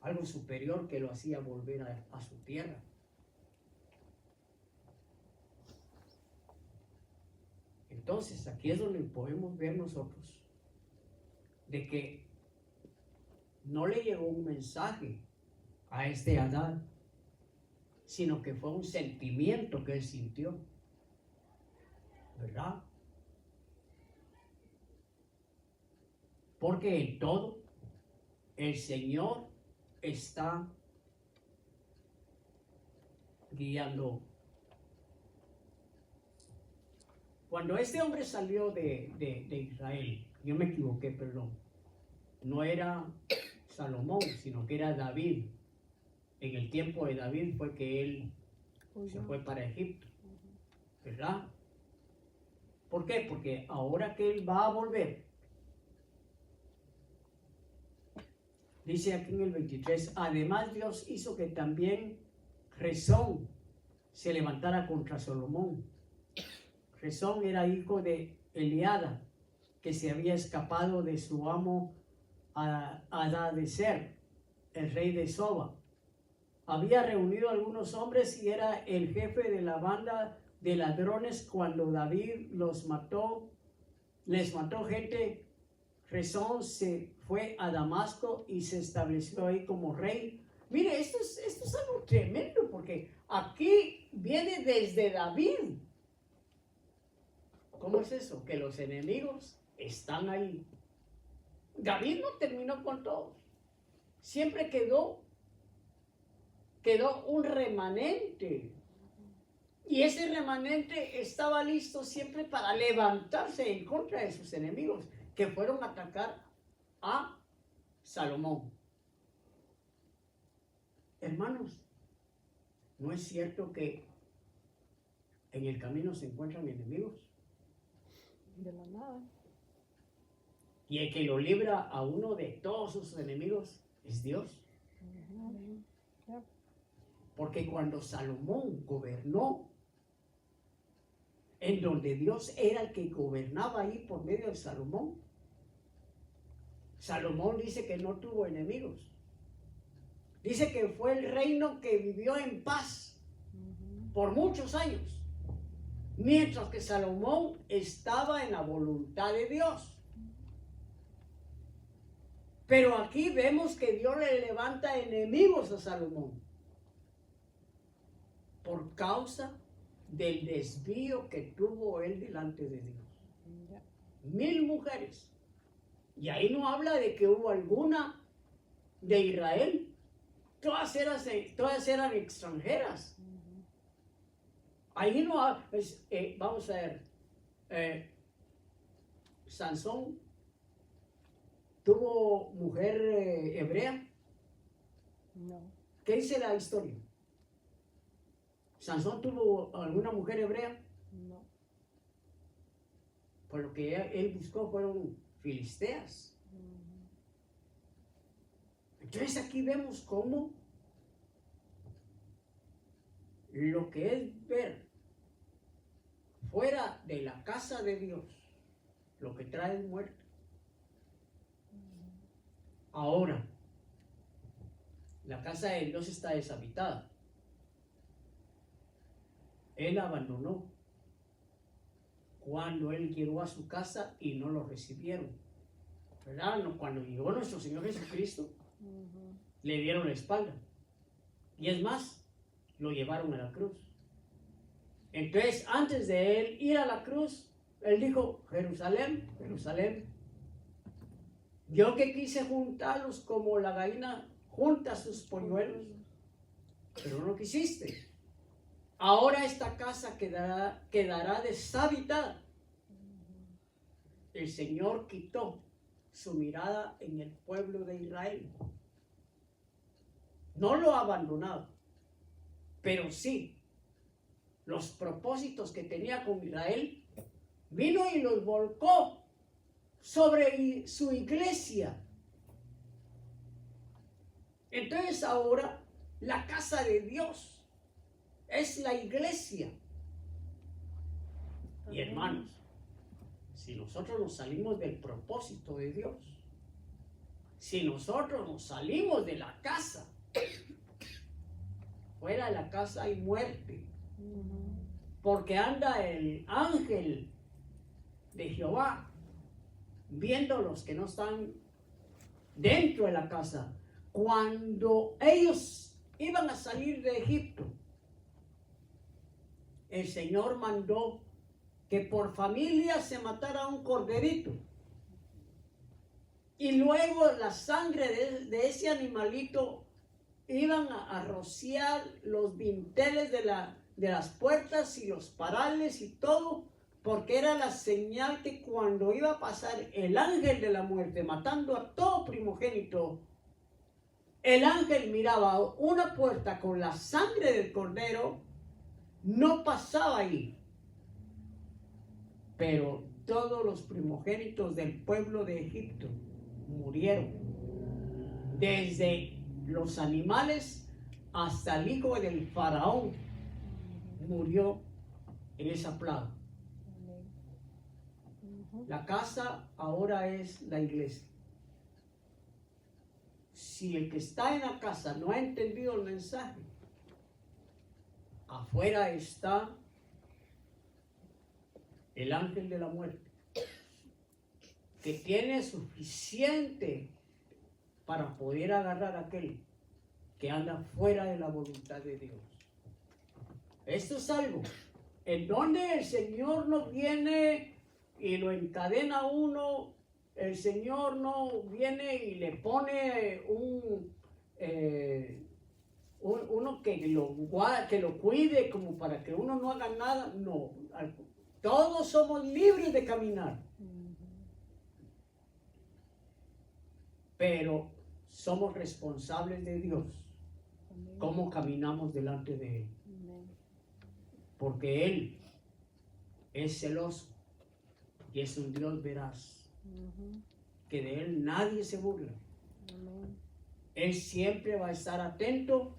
algo superior que lo hacía volver a su tierra. Entonces, aquí es donde podemos ver nosotros de que no le llegó un mensaje a este Adán, sino que fue un sentimiento que él sintió, ¿verdad? Porque en todo el Señor está guiando. Cuando este hombre salió de Israel, yo me equivoqué, perdón, no era Salomón, sino que era David. En el tiempo de David fue que él se fue para Egipto, ¿verdad? ¿Por qué? Porque ahora que él va a volver, dice aquí en el 23, además Dios hizo que también Rezón se levantara contra Salomón. Rezón era hijo de Eliada, que se había escapado de su amo Hadadezer, el rey de Soba. Había reunido algunos hombres y era el jefe de la banda de ladrones cuando David les mató gente. Rezón se fue a Damasco y se estableció ahí como rey. Mire, esto es algo tremendo, porque aquí viene desde David. ¿Cómo es eso? Que los enemigos están ahí. David no terminó con todos. Siempre quedó un remanente. Y ese remanente estaba listo siempre para levantarse en contra de sus enemigos, que fueron a atacar a Salomón. Hermanos, ¿no es cierto que en el camino se encuentran enemigos? De la nada. Y el que lo libra a uno de todos sus enemigos es Dios. Porque cuando Salomón gobernó, en donde Dios era el que gobernaba ahí por medio de Salomón, Salomón dice que no tuvo enemigos. Dice que fue el reino que vivió en paz por muchos años, mientras que Salomón estaba en la voluntad de Dios. Pero aquí vemos que Dios le levanta enemigos a Salomón por causa del desvío que tuvo él delante de Dios. 1000 mujeres. Y ahí no habla de que hubo alguna de Israel. Todas eran extranjeras. Ahí no, vamos a ver, Sansón tuvo mujer hebrea. No. ¿Qué dice la historia? ¿Sansón tuvo alguna mujer hebrea? No. Por lo que él buscó fueron filisteas. Entonces aquí vemos cómo lo que es ver fuera de la casa de Dios, lo que trae es muerte. Ahora, la casa de Dios está deshabitada. Él abandonó cuando él llegó a su casa y no lo recibieron. ¿Verdad? Cuando llegó nuestro Señor Jesucristo, le dieron la espalda. Y es más, lo llevaron a la cruz. Entonces, antes de él ir a la cruz, él dijo: Jerusalén, Jerusalén, yo que quise juntarlos como la gallina junta sus polluelos, pero no quisiste. Ahora esta casa quedará deshabitada. El Señor quitó su mirada en el pueblo de Israel. No lo ha abandonado, pero sí, los propósitos que tenía con Israel, vino y los volcó sobre su iglesia. Entonces ahora la casa de Dios es la iglesia. Y hermanos, si nosotros nos salimos del propósito de Dios, si nosotros nos salimos de la casa, fuera de la casa hay muerte, porque anda el ángel de Jehová viendo los que no están dentro de la casa. Cuando ellos iban a salir de Egipto, el Señor mandó que por familia se matara un corderito, y luego la sangre de ese animalito iban a rociar los dinteles de las puertas y los parales y todo, porque era la señal que cuando iba a pasar el ángel de la muerte matando a todo primogénito, el ángel miraba una puerta con la sangre del cordero, no pasaba ahí. Pero todos los primogénitos del pueblo de Egipto murieron, desde los animales hasta el hijo del faraón murió en esa plaga. La casa ahora es la iglesia. Si el que está en la casa no ha entendido el mensaje, afuera está el ángel de la muerte, que tiene suficiente para poder agarrar a aquel que anda fuera de la voluntad de Dios. Esto es algo en donde el Señor no viene y lo encadena a uno. El Señor no viene y le pone uno que lo cuide como para que uno no haga nada. No, todos somos libres de caminar, pero somos responsables de Dios. Cómo caminamos delante de Él, porque Él es celoso y es un Dios veraz, que de Él nadie se burla. Él siempre va a estar atento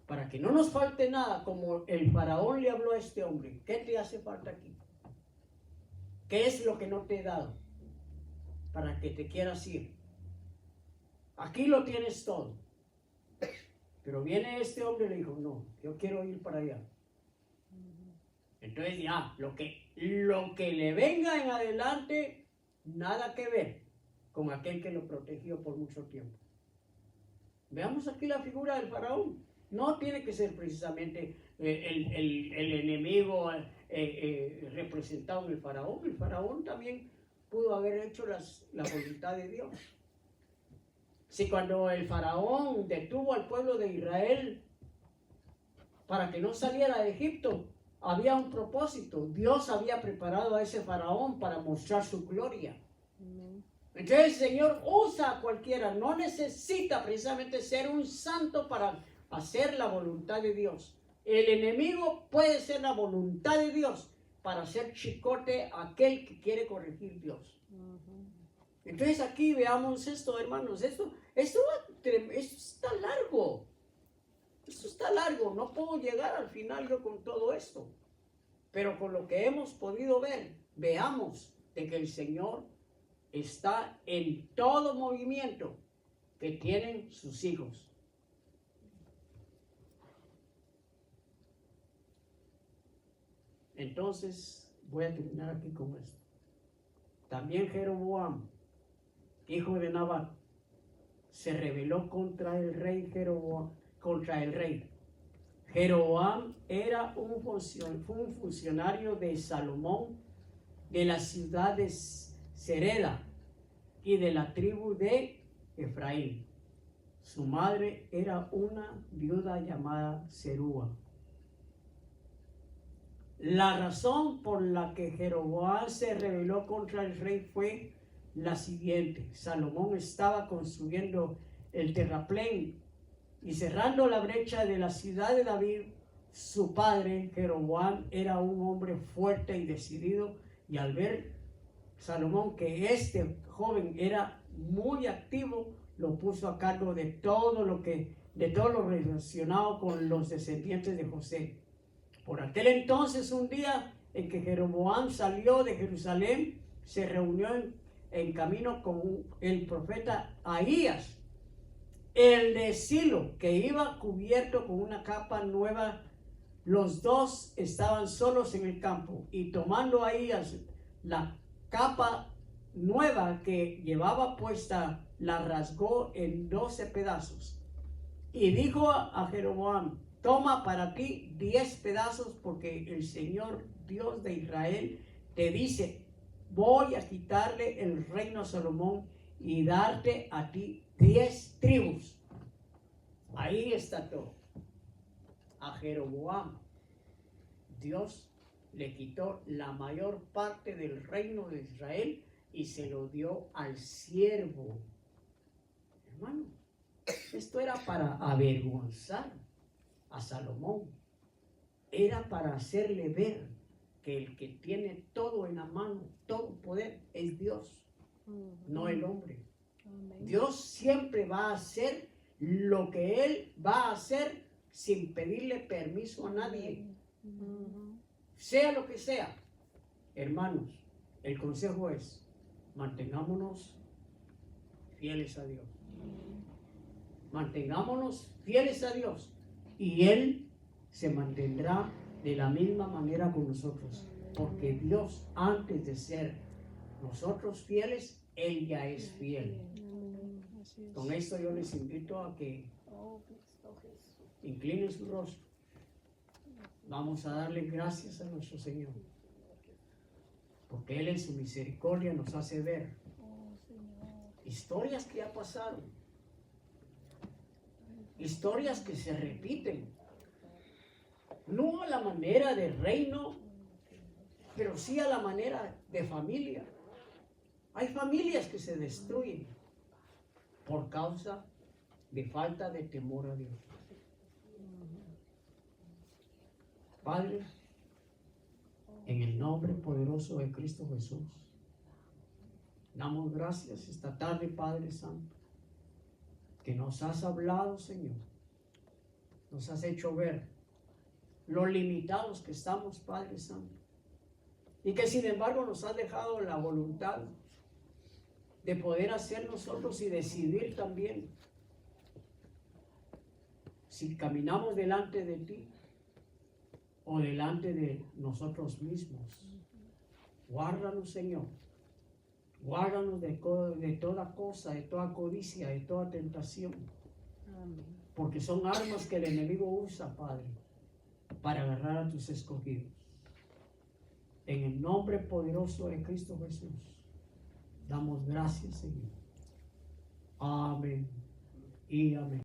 para que no nos falte nada, como el faraón le habló a este hombre: ¿qué te hace falta aquí? ¿Qué es lo que no te he dado para que te quieras ir? Aquí lo tienes todo. Pero viene este hombre y le dijo: no, yo quiero ir para allá. Entonces ya, lo que le venga en adelante, nada que ver con aquel que lo protegió por mucho tiempo. Veamos aquí la figura del faraón. No tiene que ser precisamente el enemigo representado en el faraón. El faraón también pudo haber hecho la voluntad de Dios. Si cuando el faraón detuvo al pueblo de Israel para que no saliera de Egipto, había un propósito. Dios había preparado a ese faraón para mostrar su gloria. Entonces el Señor usa a cualquiera, no necesita precisamente ser un santo para hacer la voluntad de Dios. El enemigo puede ser la voluntad de Dios para hacer chicote a aquel que quiere corregir Dios. Entonces aquí veamos esto, hermanos, esto está largo. Esto está largo, no puedo llegar al final yo con todo esto. Pero con lo que hemos podido ver, veamos de que el Señor está en todo movimiento que tienen sus hijos. Entonces, voy a terminar aquí con esto. También Jeroboam, hijo de Nabat, se rebeló contra el rey Jeroboam era un funcionario de Salomón, de la ciudad de Sereda y de la tribu de Efraín. Su madre era una viuda llamada Serúa. La razón por la que Jeroboam se rebeló contra el rey fue la siguiente. Salomón estaba construyendo el terraplén y cerrando la brecha de la ciudad de David. Su padre, Jeroboam, era un hombre fuerte y decidido, y al ver Salomón que este joven era muy activo, lo puso a cargo de todo lo relacionado con los descendientes de José. Por aquel entonces, un día en que Jeroboam salió de Jerusalén, se reunió en camino con el profeta Ahías, el de Silo, que iba cubierto con una capa nueva. Los dos estaban solos en el campo, y tomando Ahías la capa nueva que llevaba puesta, la rasgó en 12 pedazos. Y dijo a Jeroboam: toma para ti 10 pedazos, porque el Señor Dios de Israel te dice: voy a quitarle el reino a Salomón y darte a ti 10 tribus. Ahí está todo. A Jeroboam Dios le quitó la mayor parte del reino de Israel y se lo dio al siervo. Hermano, esto era para avergonzar a Salomón. Era para hacerle ver que el que tiene todo en la mano, todo poder, es Dios, no el hombre. Dios siempre va a hacer lo que Él va a hacer sin pedirle permiso a nadie. Sea lo que sea. Hermanos, el consejo es: mantengámonos fieles a Dios. Mantengámonos fieles a Dios, y Él se mantendrá de la misma manera con nosotros, porque Dios, antes de ser nosotros fieles, Él ya es fiel. Con esto yo les invito a que inclinen su rostro. Vamos a darle gracias a nuestro Señor, porque Él en su misericordia nos hace ver historias que ya pasaron, historias que se repiten, no a la manera de reino, pero sí a la manera de familia. Hay familias que se destruyen por causa de falta de temor a Dios. Padre, en el nombre poderoso de Cristo Jesús, damos gracias esta tarde, Padre Santo, que nos has hablado, Señor. Nos has hecho ver lo limitados que estamos, Padre Santo, y que sin embargo nos has dejado la voluntad de poder hacer nosotros y decidir también si caminamos delante de ti o delante de nosotros mismos. Guárdanos, Señor. Guárdanos de toda cosa, de toda codicia, de toda tentación. Amén. Porque son armas que el enemigo usa, Padre, para agarrar a tus escogidos. En el nombre poderoso de Cristo Jesús, damos gracias, Señor. Amén y amén.